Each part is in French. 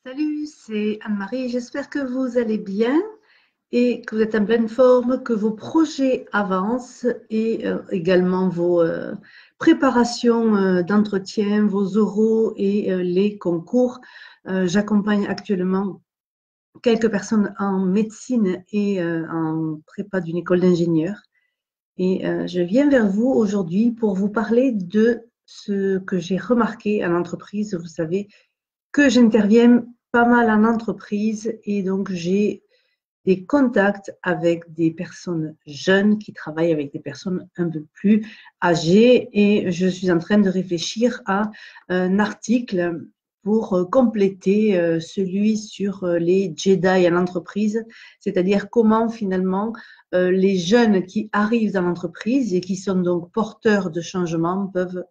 Salut, c'est Anne-Marie. J'espère que vous allez bien et que vous êtes en pleine forme, que vos projets avancent et également vos préparations d'entretien, vos oraux et les concours. J'accompagne actuellement quelques personnes en médecine et en prépa d'une école d'ingénieurs. Et je viens vers vous aujourd'hui pour vous parler de ce que j'ai remarqué en entreprise. Vous savez que j'interviens pas mal en entreprise et donc j'ai des contacts avec des personnes jeunes qui travaillent avec des personnes un peu plus âgées et je suis en train de réfléchir à un article pour compléter celui sur les Jedi en entreprise, c'est-à-dire comment finalement les jeunes qui arrivent dans l'entreprise et qui sont donc porteurs de changements peuvent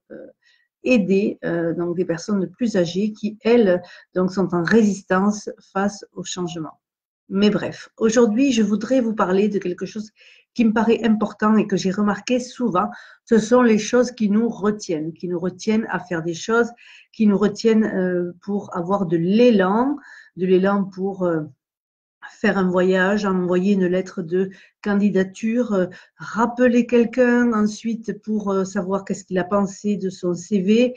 aider donc des personnes plus âgées qui, elles, donc, sont en résistance face au changement. Mais bref, aujourd'hui, je voudrais vous parler de quelque chose qui me paraît important et que j'ai remarqué souvent. Ce sont les choses qui nous retiennent à faire des choses, qui nous retiennent pour avoir de l'élan pour faire un voyage, envoyer une lettre de candidature, rappeler quelqu'un ensuite pour savoir qu'est-ce qu'il a pensé de son CV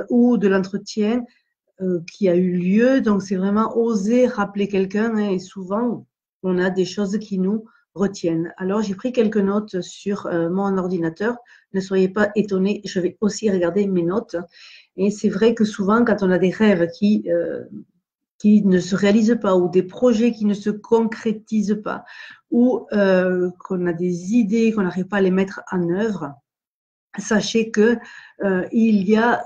ou de l'entretien qui a eu lieu. Donc, c'est vraiment oser rappeler quelqu'un et souvent, on a des choses qui nous retiennent. Alors, j'ai pris quelques notes sur mon ordinateur. Ne soyez pas étonnés, je vais aussi regarder mes notes. Et c'est vrai que souvent, quand on a des rêves qui ne se réalisent pas ou des projets qui ne se concrétisent pas ou qu'on a des idées, qu'on n'arrive pas à les mettre en œuvre, sachez que il y a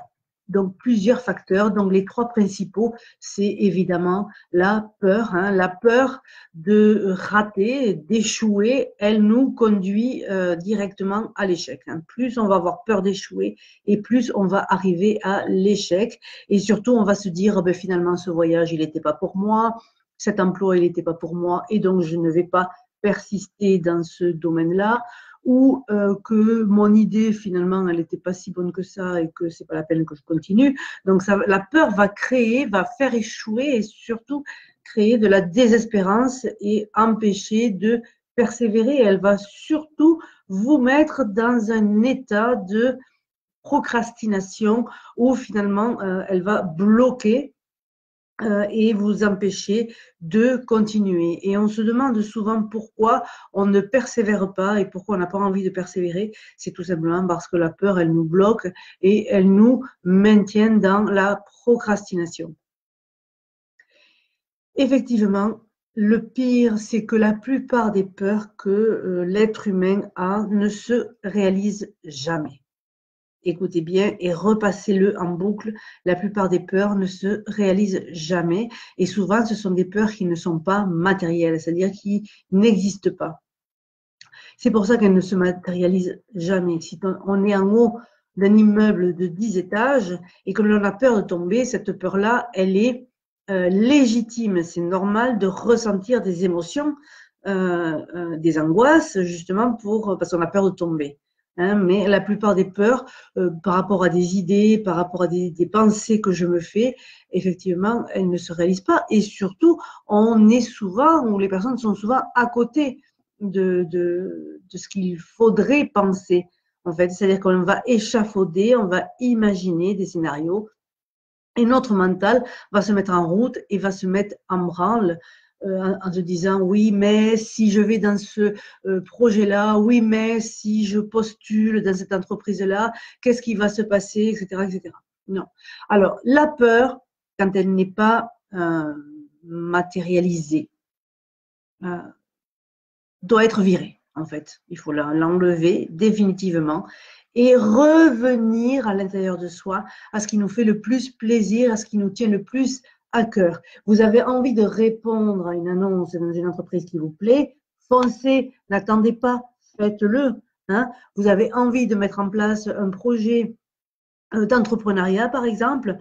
donc plusieurs facteurs. Donc les trois principaux, c'est évidemment la peur. La peur de rater, d'échouer, elle nous conduit directement à l'échec. Plus on va avoir peur d'échouer et plus on va arriver à l'échec. Et surtout, on va se dire, ben, finalement, ce voyage, il n'était pas pour moi, cet emploi, il n'était pas pour moi, et donc je ne vais pas persister dans ce domaine-là, ou que mon idée finalement elle n'était pas si bonne que ça et que c'est pas la peine que je continue. Donc ça, la peur va faire échouer et surtout créer de la désespérance et empêcher de persévérer. Elle va surtout vous mettre dans un état de procrastination où finalement elle va bloquer et vous empêcher de continuer. Et on se demande souvent pourquoi on ne persévère pas et pourquoi on n'a pas envie de persévérer. C'est tout simplement parce que la peur, elle nous bloque et elle nous maintient dans la procrastination. Effectivement, le pire, c'est que la plupart des peurs que l'être humain a ne se réalisent jamais. Écoutez bien et repassez-le en boucle. La plupart des peurs ne se réalisent jamais et souvent ce sont des peurs qui ne sont pas matérielles, c'est-à-dire qui n'existent pas. C'est pour ça qu'elles ne se matérialisent jamais. Si on est en haut d'un immeuble de 10 étages et que l'on a peur de tomber, cette peur-là, elle est légitime. C'est normal de ressentir des émotions, des angoisses, justement parce qu'on a peur de tomber. Mais la plupart des peurs, par rapport à des idées, par rapport à des pensées que je me fais, effectivement, elles ne se réalisent pas. Et surtout, on est souvent, ou les personnes sont souvent à côté de ce qu'il faudrait penser. En fait, c'est-à-dire qu'on va échafauder, on va imaginer des scénarios et notre mental va se mettre en route et va se mettre en branle en se disant oui, mais si je vais dans ce projet-là, oui, mais si je postule dans cette entreprise-là, qu'est-ce qui va se passer, etc., etc. Non. Alors, la peur, quand elle n'est pas matérialisée, euh, doit être virée, en fait. Il faut l'enlever définitivement et revenir à l'intérieur de soi, à ce qui nous fait le plus plaisir, à ce qui nous tient le plus à cœur. Vous avez envie de répondre à une annonce dans une entreprise qui vous plaît, foncez, n'attendez pas, faites-le. Vous avez envie de mettre en place un projet d'entrepreneuriat, par exemple,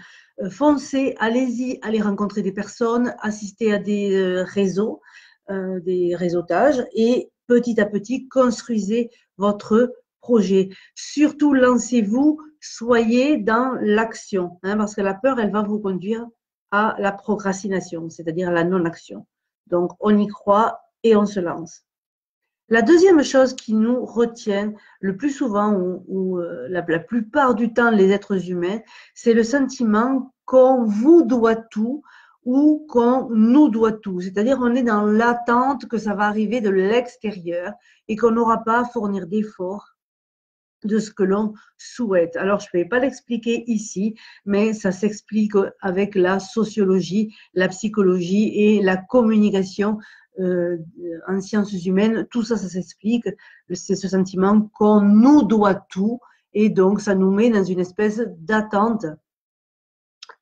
foncez, allez-y, allez rencontrer des personnes, assistez à des réseaux, des réseautages et petit à petit, construisez votre projet. Surtout, lancez-vous, soyez dans l'action, parce que la peur, elle va vous conduire à la procrastination, c'est-à-dire à la non-action. Donc, on y croit et on se lance. La deuxième chose qui nous retient le plus souvent, ou la plupart du temps, les êtres humains, c'est le sentiment qu'on vous doit tout ou qu'on nous doit tout. C'est-à-dire on est dans l'attente que ça va arriver de l'extérieur et qu'on n'aura pas à fournir d'efforts de ce que l'on souhaite. Alors, je ne vais pas l'expliquer ici, mais ça s'explique avec la sociologie, la psychologie et la communication en sciences humaines. Tout ça, ça s'explique. C'est ce sentiment qu'on nous doit tout et donc ça nous met dans une espèce d'attente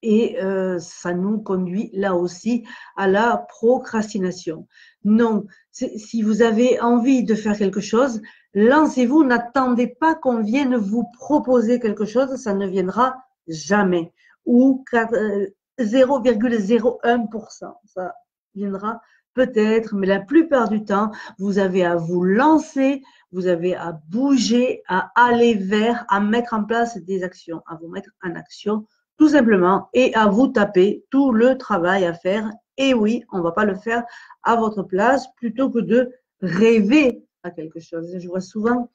et ça nous conduit là aussi à la procrastination. Non, si vous avez envie de faire quelque chose, lancez-vous, n'attendez pas qu'on vienne vous proposer quelque chose, ça ne viendra jamais. Ou 0,01%, ça viendra peut-être, mais la plupart du temps, vous avez à vous lancer, vous avez à bouger, à aller vers, à mettre en place des actions, à vous mettre en action tout simplement, et à vous taper tout le travail à faire. Et oui, on ne va pas le faire à votre place plutôt que de rêver à quelque chose. Je vois souvent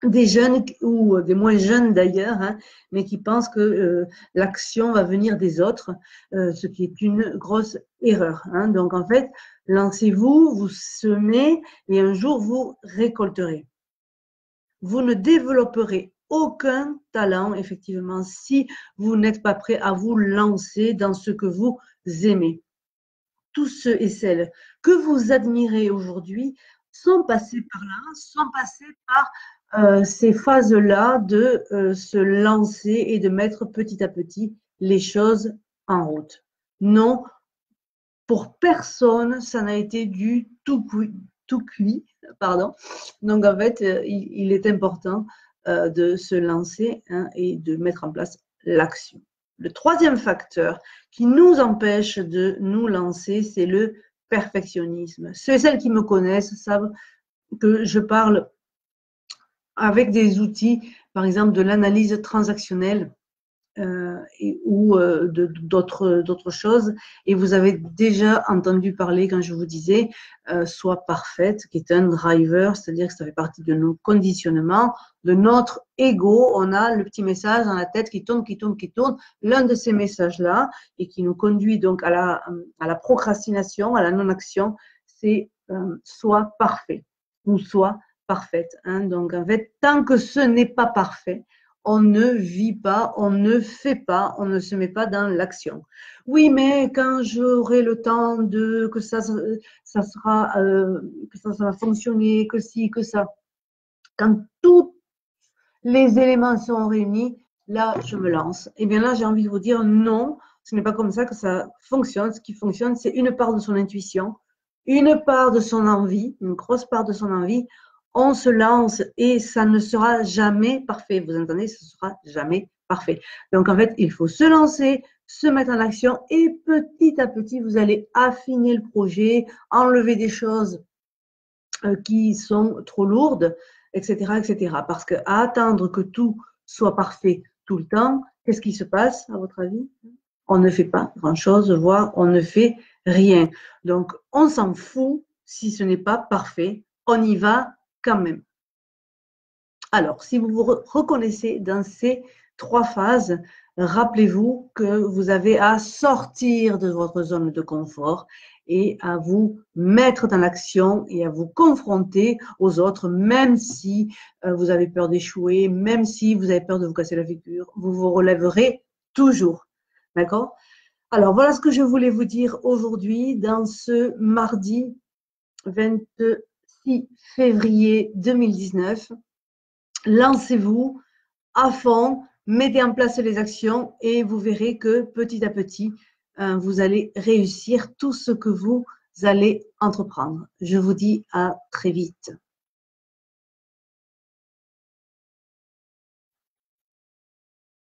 des jeunes ou des moins jeunes d'ailleurs, hein, mais qui pensent que l'action va venir des autres, ce qui est une grosse erreur. Hein. Donc en fait, lancez-vous, vous semez et un jour vous récolterez. Vous ne développerez aucun talent, effectivement, si vous n'êtes pas prêt à vous lancer dans ce que vous aimez. Tous ceux et celles que vous admirez aujourd'hui sont passés par là, sont passés par ces phases-là de se lancer et de mettre petit à petit les choses en route. Non, pour personne, ça n'a été du tout cuit, pardon. Donc en fait, il est important de se lancer hein, et de mettre en place l'action. Le troisième facteur qui nous empêche de nous lancer, c'est le perfectionnisme. Ceux et celles qui me connaissent savent que je parle avec des outils, par exemple de l'analyse transactionnelle ou d'autres choses. Et vous avez déjà entendu parler, quand je vous disais, Sois parfaite, qui est un driver, c'est-à-dire que ça fait partie de nos conditionnements, de notre ego. On a le petit message dans la tête qui tourne, qui tourne, qui tourne. L'un de ces messages-là, et qui nous conduit donc à la procrastination, à la non-action, c'est Sois parfait ou Sois parfaite. Hein. Donc, en fait, tant que ce n'est pas parfait, on ne vit pas, on ne fait pas, on ne se met pas dans l'action. Oui, mais quand j'aurai le temps de que ça sera que ça va fonctionner, que si, que ça. Quand tous les éléments sont réunis, là, je me lance. Et bien là, j'ai envie de vous dire non, ce n'est pas comme ça que ça fonctionne. Ce qui fonctionne, c'est une part de son intuition, une part de son envie, une grosse part de son envie. On se lance et ça ne sera jamais parfait. Vous entendez, ce ne sera jamais parfait. Donc, en fait, il faut se lancer, se mettre en action et petit à petit, vous allez affiner le projet, enlever des choses qui sont trop lourdes, etc., etc. Parce qu'à attendre que tout soit parfait tout le temps, qu'est-ce qui se passe, à votre avis? On ne fait pas grand-chose, voire on ne fait rien. Donc, on s'en fout si ce n'est pas parfait. On y va quand même. Alors, si vous vous reconnaissez dans ces trois phases, rappelez-vous que vous avez à sortir de votre zone de confort et à vous mettre dans l'action et à vous confronter aux autres, même si vous avez peur d'échouer, même si vous avez peur de vous casser la figure, vous vous relèverez toujours. D'accord? Alors, voilà ce que je voulais vous dire aujourd'hui dans ce mardi 26 février 2019. Lancez-vous à fond, mettez en place les actions et vous verrez que petit à petit, vous allez réussir tout ce que vous allez entreprendre. Je vous dis à très vite.